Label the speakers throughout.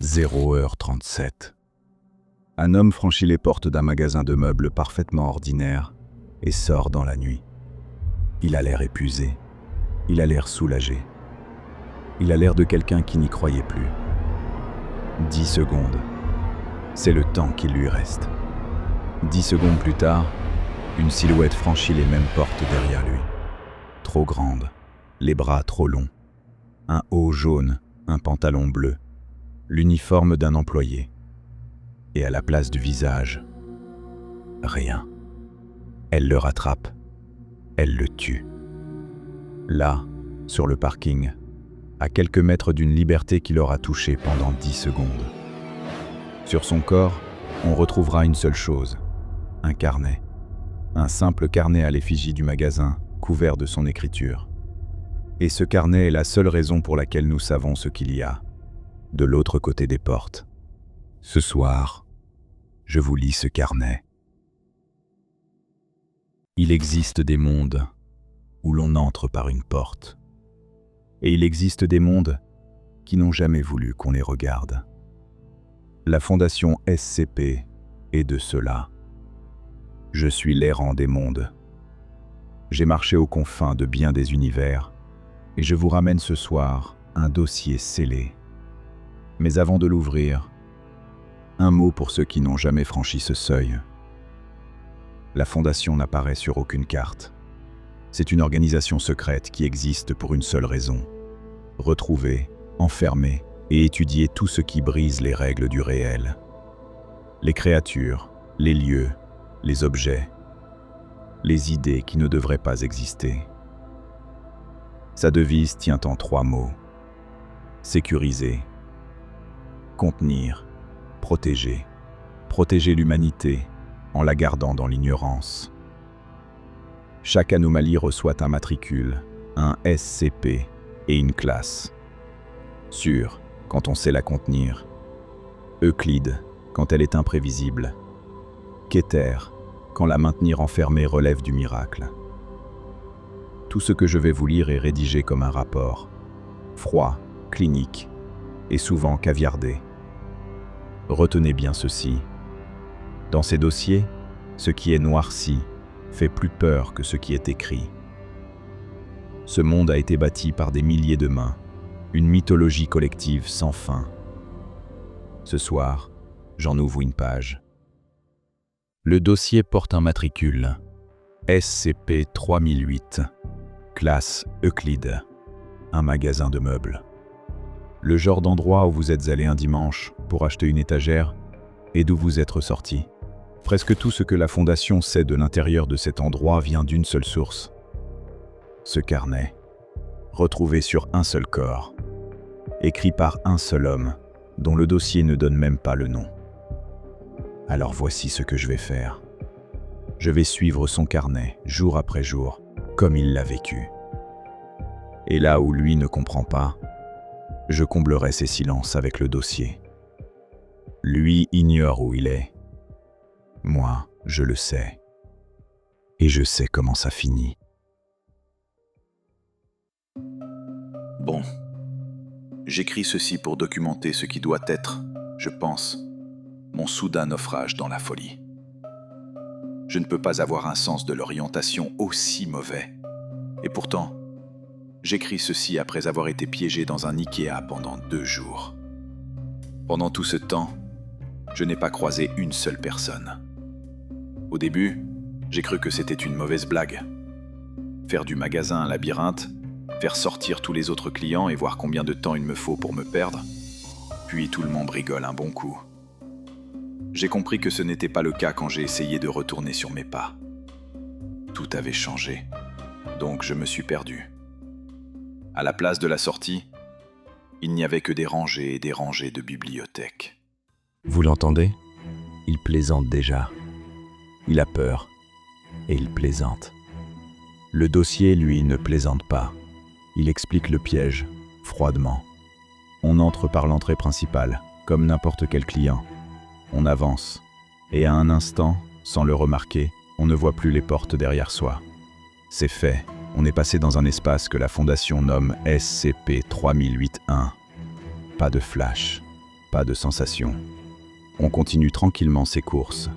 Speaker 1: 0h37. Un homme franchit les portes d'un magasin de meubles parfaitement ordinaire et sort dans la nuit. Il a l'air épuisé. Il a l'air soulagé. Il a l'air de quelqu'un qui n'y croyait plus. 10 secondes. C'est le temps qu'il lui reste. 10 secondes plus tard, une silhouette franchit les mêmes portes derrière lui. Trop grande, les bras trop longs. Un haut jaune, un pantalon bleu. L'uniforme d'un employé. Et à la place du visage, rien. Elle le rattrape. Elle le tue. Là, sur le parking, à quelques mètres d'une liberté qu'il aura touchée pendant 10 secondes. Sur son corps, on retrouvera une seule chose, un carnet. Un simple carnet à l'effigie du magasin, couvert de son écriture. Et ce carnet est la seule raison pour laquelle nous savons ce qu'il y a, de l'autre côté des portes. Ce soir, je vous lis ce carnet. Il existe des mondes où l'on entre par une porte. Et il existe des mondes qui n'ont jamais voulu qu'on les regarde. La fondation SCP est de cela. Je suis l'errant des mondes. J'ai marché aux confins de bien des univers et je vous ramène ce soir un dossier scellé. Mais avant de l'ouvrir, un mot pour ceux qui n'ont jamais franchi ce seuil. La fondation n'apparaît sur aucune carte. C'est une organisation secrète qui existe pour une seule raison. Retrouver, enfermer et étudier tout ce qui brise les règles du réel. Les créatures, les lieux, les objets, les idées qui ne devraient pas exister. Sa devise tient en 3 mots. Sécuriser, contenir, protéger. Protéger l'humanité en la gardant dans l'ignorance. Chaque anomalie reçoit un matricule, un SCP et une classe. Sûre, quand on sait la contenir. Euclide, quand elle est imprévisible. Keter, quand la maintenir enfermée relève du miracle. Tout ce que je vais vous lire est rédigé comme un rapport. Froid, clinique et souvent caviardé. Retenez bien ceci. Dans ces dossiers, ce qui est noirci fait plus peur que ce qui est écrit. Ce monde a été bâti par des milliers de mains, une mythologie collective sans fin. Ce soir, j'en ouvre une page. Le dossier porte un matricule, SCP-3008, classe Euclide, un magasin de meubles. Le genre d'endroit où vous êtes allé un dimanche pour acheter une étagère et d'où vous êtes ressorti. Presque tout ce que la Fondation sait de l'intérieur de cet endroit vient d'une seule source. Ce carnet, retrouvé sur un seul corps, écrit par un seul homme, dont le dossier ne donne même pas le nom. Alors voici ce que je vais faire. Je vais suivre son carnet, jour après jour, comme il l'a vécu. Et là où lui ne comprend pas, je comblerai ses silences avec le dossier. Lui ignore où il est. Moi, je le sais. Et je sais comment ça finit.
Speaker 2: Bon, j'écris ceci pour documenter ce qui doit être, je pense, mon soudain naufrage dans la folie. Je ne peux pas avoir un sens de l'orientation aussi mauvais. Et pourtant, j'écris ceci après avoir été piégé dans un Ikea pendant 2 jours. Pendant tout ce temps, je n'ai pas croisé une seule personne. Au début, j'ai cru que c'était une mauvaise blague. Faire du magasin un labyrinthe, faire sortir tous les autres clients et voir combien de temps il me faut pour me perdre. Puis tout le monde rigole un bon coup. J'ai compris que ce n'était pas le cas quand j'ai essayé de retourner sur mes pas. Tout avait changé, donc je me suis perdu. À la place de la sortie, il n'y avait que des rangées et des rangées de bibliothèques.
Speaker 1: Vous l'entendez? Il plaisante déjà. Il a peur. Et il plaisante. Le dossier, lui, ne plaisante pas. Il explique le piège, froidement. On entre par l'entrée principale, comme n'importe quel client. On avance. Et à un instant, sans le remarquer, on ne voit plus les portes derrière soi. C'est fait. On est passé dans un espace que la Fondation nomme SCP-3008-1. Pas de flash. pas de sensation. On continue tranquillement ses courses,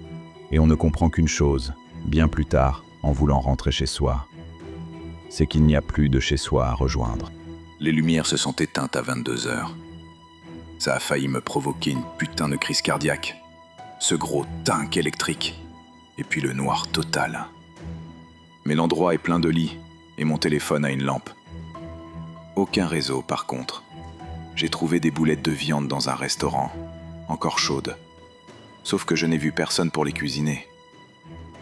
Speaker 1: et on ne comprend qu'une chose, bien plus tard, en voulant rentrer chez soi, c'est qu'il n'y a plus de chez soi à rejoindre.
Speaker 2: Les lumières se sont éteintes à 22 heures. Ça a failli me provoquer une putain de crise cardiaque. Ce gros tinc électrique. Et puis le noir total. Mais l'endroit est plein de lits, et mon téléphone a une lampe. Aucun réseau, par contre. J'ai trouvé des boulettes de viande dans un restaurant, encore chaudes. Sauf que je n'ai vu personne pour les cuisiner.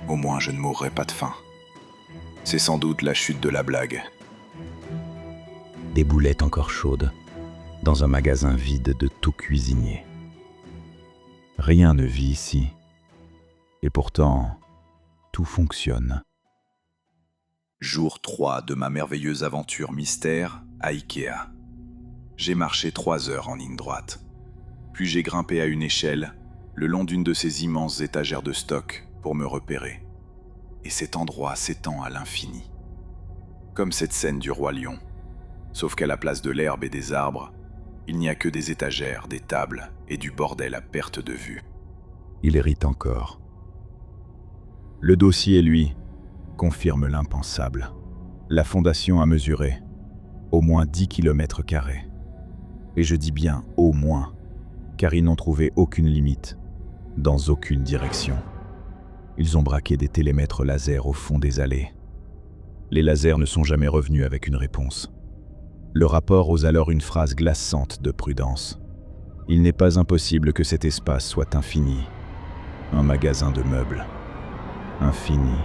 Speaker 2: Au moins, je ne mourrai pas de faim. C'est sans doute la chute de la blague.
Speaker 1: Des boulettes encore chaudes, dans un magasin vide de tout cuisinier. Rien ne vit ici. Et pourtant, tout fonctionne.
Speaker 2: Jour 3 de ma merveilleuse aventure mystère à Ikea. J'ai marché 3 heures en ligne droite. Puis j'ai grimpé à une échelle, le long d'une de ces immenses étagères de stock, pour me repérer. Et cet endroit s'étend à l'infini. Comme cette scène du Roi Lion. Sauf qu'à la place de l'herbe et des arbres, il n'y a que des étagères, des tables et du bordel à perte de vue.
Speaker 1: Il hérite encore. Le dossier, lui, confirme l'impensable. La fondation a mesuré au moins 10 km². Et je dis bien au moins, car ils n'ont trouvé aucune limite, dans aucune direction. Ils ont braqué des télémètres laser au fond des allées. Les lasers ne sont jamais revenus avec une réponse. Le rapport ose alors une phrase glaçante de prudence. Il n'est pas impossible que cet espace soit infini. Un magasin de meubles. Infini.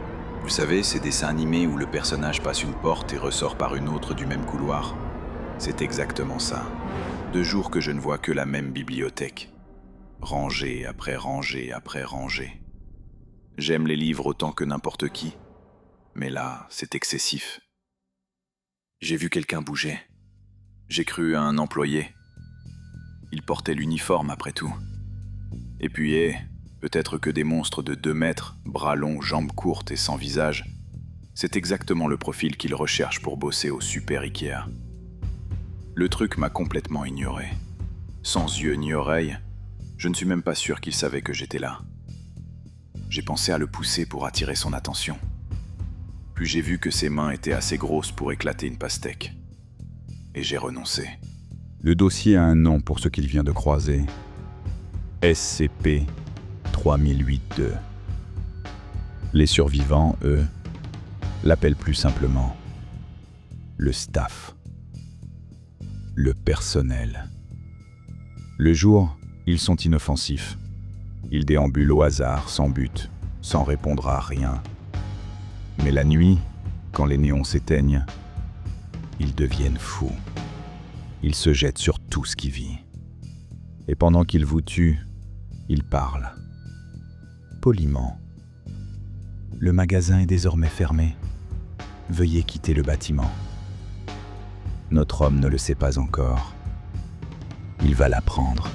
Speaker 2: Vous savez, ces dessins animés où le personnage passe une porte et ressort par une autre du même couloir? C'est exactement ça. 2 jours que je ne vois que la même bibliothèque. Rangée après rangée après rangée. J'aime les livres autant que n'importe qui. Mais là, c'est excessif. J'ai vu quelqu'un bouger. J'ai cru à un employé. Il portait l'uniforme après tout. Et puis, peut-être que des monstres de 2 mètres, bras longs, jambes courtes et sans visage, c'est exactement le profil qu'il recherche pour bosser au Super Ikea. Le truc m'a complètement ignoré. Sans yeux ni oreilles, je ne suis même pas sûr qu'il savait que j'étais là. J'ai pensé à le pousser pour attirer son attention. Puis j'ai vu que ses mains étaient assez grosses pour éclater une pastèque. Et j'ai renoncé.
Speaker 1: Le dossier a un nom pour ce qu'il vient de croiser. SCP-3008-2. Les survivants, eux, l'appellent plus simplement le staff. Le personnel. Le jour, ils sont inoffensifs. Ils déambulent au hasard, sans but, sans répondre à rien. Mais la nuit, quand les néons s'éteignent, ils deviennent fous. Ils se jettent sur tout ce qui vit. Et pendant qu'ils vous tuent, ils parlent. Poliment. Le magasin est désormais fermé. Veuillez quitter le bâtiment. Notre homme ne le sait pas encore. Il va l'apprendre.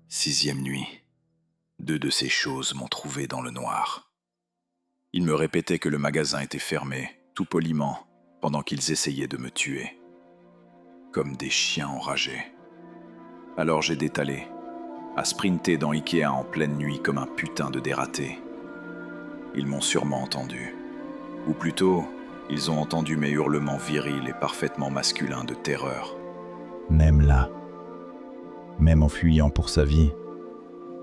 Speaker 2: Sixième nuit. 2 de ces choses m'ont trouvé dans le noir. Ils me répétaient que le magasin était fermé, tout poliment, pendant qu'ils essayaient de me tuer. Comme des chiens enragés. Alors j'ai détalé, à sprinter dans Ikea en pleine nuit comme un putain de dératé. Ils m'ont sûrement entendu. Ou plutôt, ils ont entendu mes hurlements virils et parfaitement masculins de terreur.
Speaker 1: Même là, même en fuyant pour sa vie,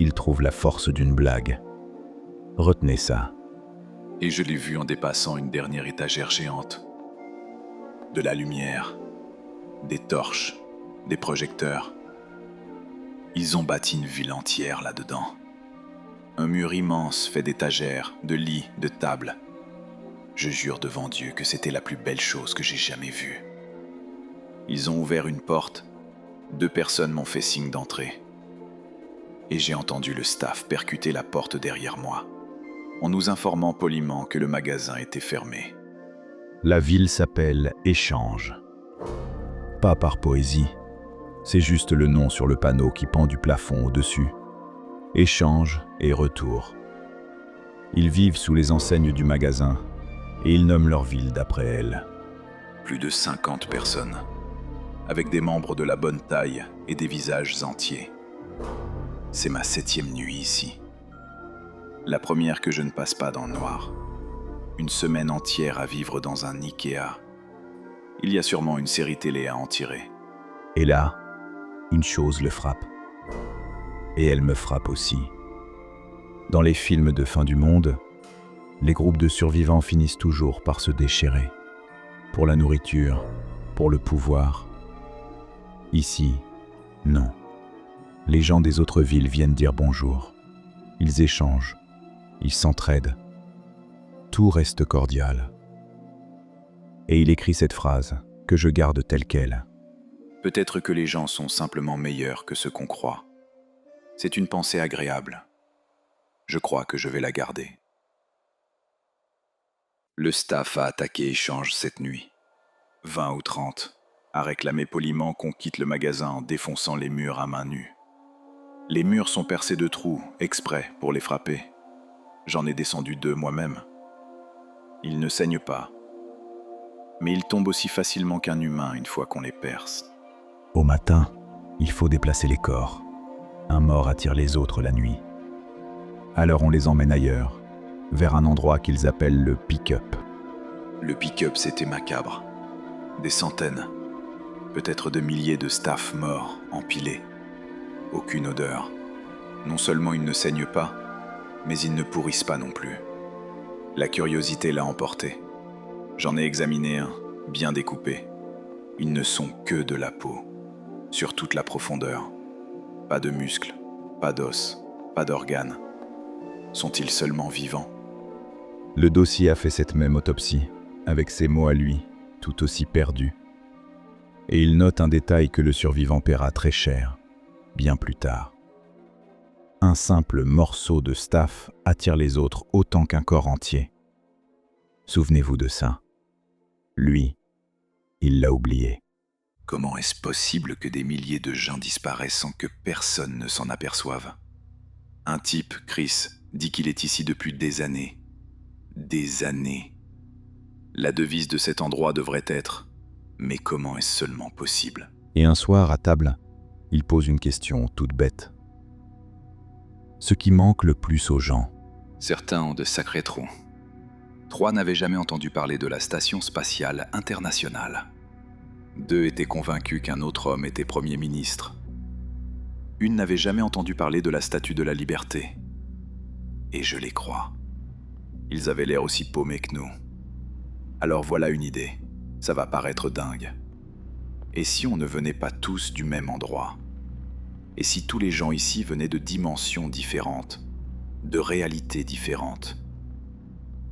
Speaker 1: il trouve la force d'une blague. Retenez ça.
Speaker 2: Et je l'ai vu en dépassant une dernière étagère géante. De la lumière, des torches, des projecteurs. Ils ont bâti une ville entière là-dedans. Un mur immense fait d'étagères, de lits, de tables. Je jure devant Dieu que c'était la plus belle chose que j'ai jamais vue. Ils ont ouvert une porte. 2 personnes m'ont fait signe d'entrer. Et j'ai entendu le staff percuter la porte derrière moi, en nous informant poliment que le magasin était fermé.
Speaker 1: La ville s'appelle Échange. Pas par poésie, c'est juste le nom sur le panneau qui pend du plafond au-dessus. Échange et retour. Ils vivent sous les enseignes du magasin et ils nomment leur ville d'après elle.
Speaker 2: plus de 50 personnes, avec des membres de la bonne taille et des visages entiers. C'est ma 7e nuit ici. La première que je ne passe pas dans le noir. Une semaine entière à vivre dans un Ikea. Il y a sûrement une série télé à en tirer.
Speaker 1: Et là, une chose le frappe. Et elle me frappe aussi. Dans les films de fin du monde, les groupes de survivants finissent toujours par se déchirer. Pour la nourriture, pour le pouvoir. Ici, non. Les gens des autres villes viennent dire bonjour. Ils échangent, ils s'entraident. Tout reste cordial. Et il écrit cette phrase, que je garde telle qu'elle.
Speaker 2: Peut-être que les gens sont simplement meilleurs que ce qu'on croit. C'est une pensée agréable. Je crois que je vais la garder. Le staff a attaqué Échange cette nuit. 20 ou 30, à réclamer poliment qu'on quitte le magasin en défonçant les murs à main nue. Les murs sont percés de trous, exprès pour les frapper. J'en ai descendu 2 moi-même. Ils ne saignent pas. Mais ils tombent aussi facilement qu'un humain une fois qu'on les perce.
Speaker 1: Au matin, il faut déplacer les corps. Un mort attire les autres la nuit. Alors on les emmène ailleurs, vers un endroit qu'ils appellent le pick-up.
Speaker 2: Le pick-up, c'était macabre. Des centaines, peut-être de milliers de staff morts, empilés. Aucune odeur. Non seulement ils ne saignent pas, mais ils ne pourrissent pas non plus. La curiosité l'a emporté. J'en ai examiné un, bien découpé. Ils ne sont que de la peau, sur toute la profondeur. Pas de muscles, pas d'os, pas d'organes. Sont-ils seulement vivants ?
Speaker 1: Le dossier a fait cette même autopsie, avec ses mots à lui, tout aussi perdus. Et il note un détail que le survivant paiera très cher, bien plus tard. Un simple morceau de staff attire les autres autant qu'un corps entier. Souvenez-vous de ça. Lui, il l'a oublié.
Speaker 2: Comment est-ce possible que des milliers de gens disparaissent sans que personne ne s'en aperçoive ? Un type, Chris, dit qu'il est ici depuis des années. Des années. La devise de cet endroit devrait être « Mais comment est-ce seulement possible ?»
Speaker 1: Et un soir, à table, il pose une question toute bête. Ce qui manque le plus aux gens.
Speaker 2: Certains ont de sacrés trous. 3 n'avaient jamais entendu parler de la Station spatiale internationale. 2 étaient convaincus qu'un autre homme était Premier ministre. 1 n'avait jamais entendu parler de la Statue de la Liberté. Et je les crois. Ils avaient l'air aussi paumés que nous. Alors voilà une idée. Ça va paraître dingue. Et si on ne venait pas tous du même endroit ? Et si tous les gens ici venaient de dimensions différentes, de réalités différentes ?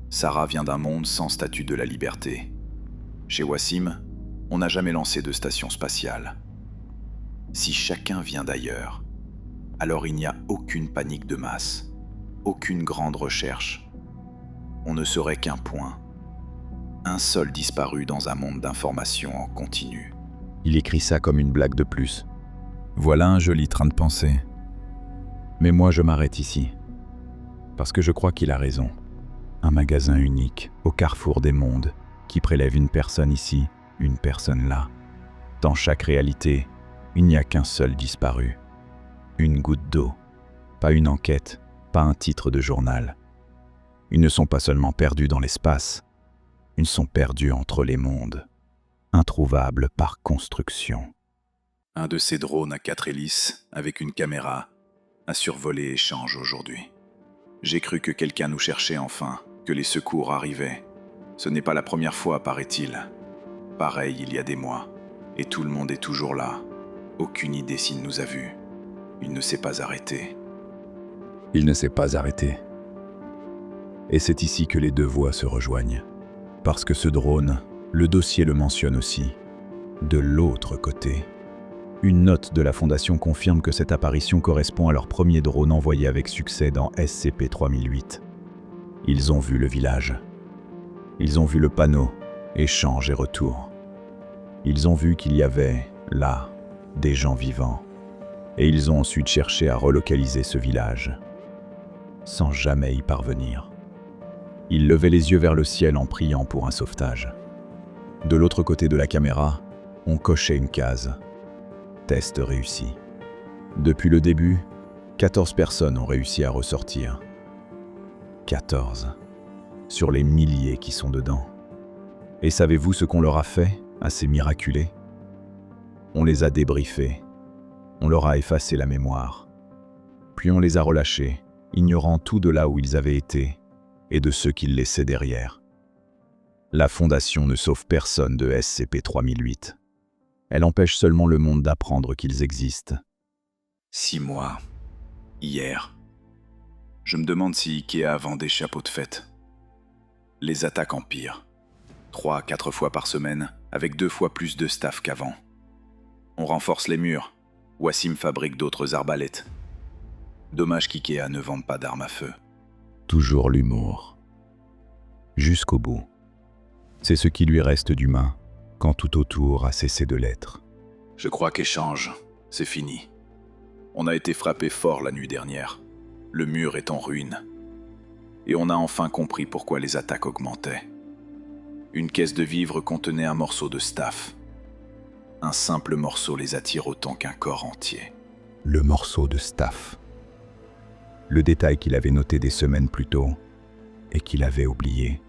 Speaker 2: Sarah vient d'un monde sans statue de la liberté. Chez Wassim, on n'a jamais lancé de station spatiale. Si chacun vient d'ailleurs, alors il n'y a aucune panique de masse, aucune grande recherche. On ne serait qu'un point. Un seul disparu dans un monde d'informations en continu.
Speaker 1: Il écrit ça comme une blague de plus. Voilà un joli train de pensée. Mais moi je m'arrête ici. Parce que je crois qu'il a raison. Un magasin unique, au carrefour des mondes, qui prélève une personne ici, une personne là. Dans chaque réalité, il n'y a qu'un seul disparu. Une goutte d'eau. Pas une enquête, pas un titre de journal. Ils ne sont pas seulement perdus dans l'espace, ils sont perdus entre les mondes, introuvables par construction.
Speaker 2: Un de ces drones à 4 hélices, avec une caméra, a survolé Échange aujourd'hui. J'ai cru que quelqu'un nous cherchait enfin, que les secours arrivaient. Ce n'est pas la première fois, paraît-il. Pareil il y a des mois, et tout le monde est toujours là. Aucune idée s'il nous a vus. Il ne s'est pas arrêté.
Speaker 1: Il ne s'est pas arrêté. Et c'est ici que les 2 voix se rejoignent. Parce que ce drone, le dossier le mentionne aussi. De l'autre côté, une note de la Fondation confirme que cette apparition correspond à leur premier drone envoyé avec succès dans SCP-3008. Ils ont vu le village. Ils ont vu le panneau « Échange et retour ». Ils ont vu qu'il y avait, là, des gens vivants. Et ils ont ensuite cherché à relocaliser ce village, sans jamais y parvenir. Ils levaient les yeux vers le ciel en priant pour un sauvetage. De l'autre côté de la caméra, on cochait une case. Test réussi. Depuis le début, 14 personnes ont réussi à ressortir. 14. Sur les milliers qui sont dedans. Et savez-vous ce qu'on leur a fait, à ces miraculés? On les a débriefés. On leur a effacé la mémoire. Puis on les a relâchés, ignorant tout de là où ils avaient été et de ceux qu'ils laissaient derrière. La Fondation ne sauve personne de SCP-3008. Elle empêche seulement le monde d'apprendre qu'ils existent.
Speaker 2: 6 mois. Hier. Je me demande si Ikea a vendu des chapeaux de fête. Les attaques empirent. 3 à 4 fois par semaine, avec 2 fois plus de staff qu'avant. On renforce les murs. Wassim fabrique d'autres arbalètes. Dommage qu'Ikea ne vende pas d'armes à feu.
Speaker 1: Toujours l'humour. Jusqu'au bout. C'est ce qui lui reste d'humain, quand tout autour a cessé de l'être.
Speaker 2: Je crois qu'échange, c'est fini. On a été frappé fort la nuit dernière. Le mur est en ruine. Et on a enfin compris pourquoi les attaques augmentaient. Une caisse de vivres contenait un morceau de staff. Un simple morceau les attire autant qu'un corps entier.
Speaker 1: Le morceau de staff. Le détail qu'il avait noté des semaines plus tôt et qu'il avait oublié.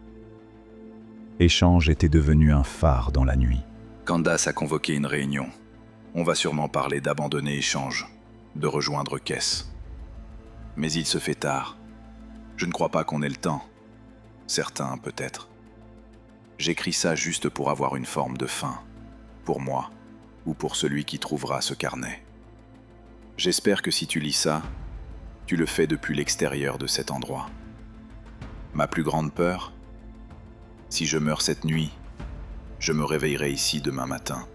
Speaker 1: Échange était devenu un phare dans la nuit.
Speaker 2: Candace a convoqué une réunion. On va sûrement parler d'abandonner Échange, de rejoindre Caisse. Mais il se fait tard. Je ne crois pas qu'on ait le temps. Certains, peut-être. J'écris ça juste pour avoir une forme de fin. Pour moi, ou pour celui qui trouvera ce carnet. J'espère que si tu lis ça, tu le fais depuis l'extérieur de cet endroit. Ma plus grande peur, si je meurs cette nuit, je me réveillerai ici demain matin.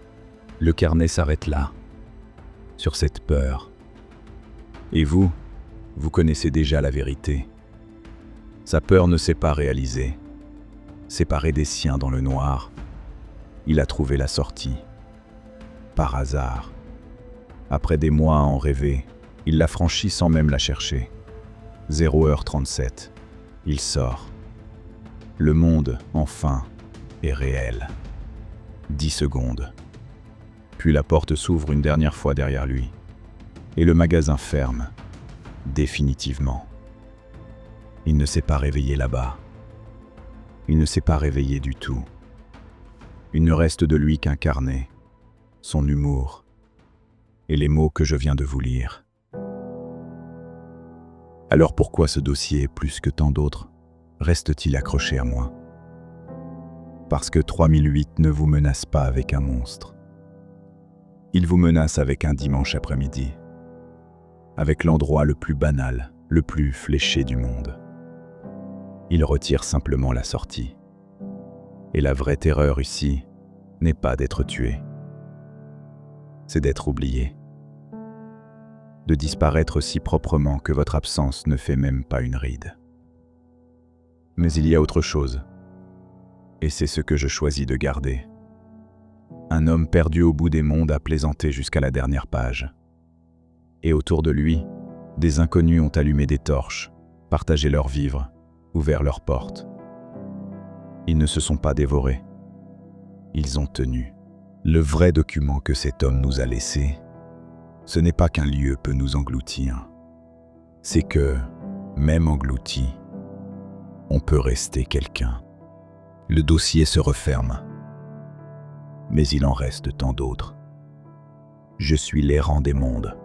Speaker 1: Le carnet s'arrête là, sur cette peur. Et vous connaissez déjà la vérité. Sa peur ne s'est pas réalisée. Séparé des siens dans le noir, il a trouvé la sortie. Par hasard. Après des mois à en rêver, il l'a franchie sans même la chercher. 0h37. Il sort. Le monde, enfin, est réel. 10 secondes. Puis la porte s'ouvre une dernière fois derrière lui. Et le magasin ferme. Définitivement. Il ne s'est pas réveillé là-bas. Il ne s'est pas réveillé du tout. Il ne reste de lui qu'un carnet, son humour et les mots que je viens de vous lire. Alors pourquoi ce dossier, plus que tant d'autres, reste-t-il accroché à moi? Parce que 3008 ne vous menace pas avec un monstre. Il vous menace avec un dimanche après-midi, avec l'endroit le plus banal, le plus fléché du monde. Il retire simplement la sortie. Et la vraie terreur ici n'est pas d'être tué. C'est d'être oublié. De disparaître si proprement que votre absence ne fait même pas une ride. Mais il y a autre chose. Et c'est ce que je choisis de garder. Un homme perdu au bout des mondes a plaisanté jusqu'à la dernière page. Et autour de lui, des inconnus ont allumé des torches, partagé leurs vivres, ouvert leurs portes. Ils ne se sont pas dévorés. Ils ont tenu. Le vrai document que cet homme nous a laissé, ce n'est pas qu'un lieu peut nous engloutir. C'est que, même englouti, on peut rester quelqu'un. Le dossier se referme. Mais il en reste tant d'autres. Je suis l'errant des mondes.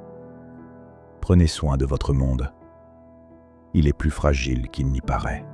Speaker 1: Prenez soin de votre monde. Il est plus fragile qu'il n'y paraît.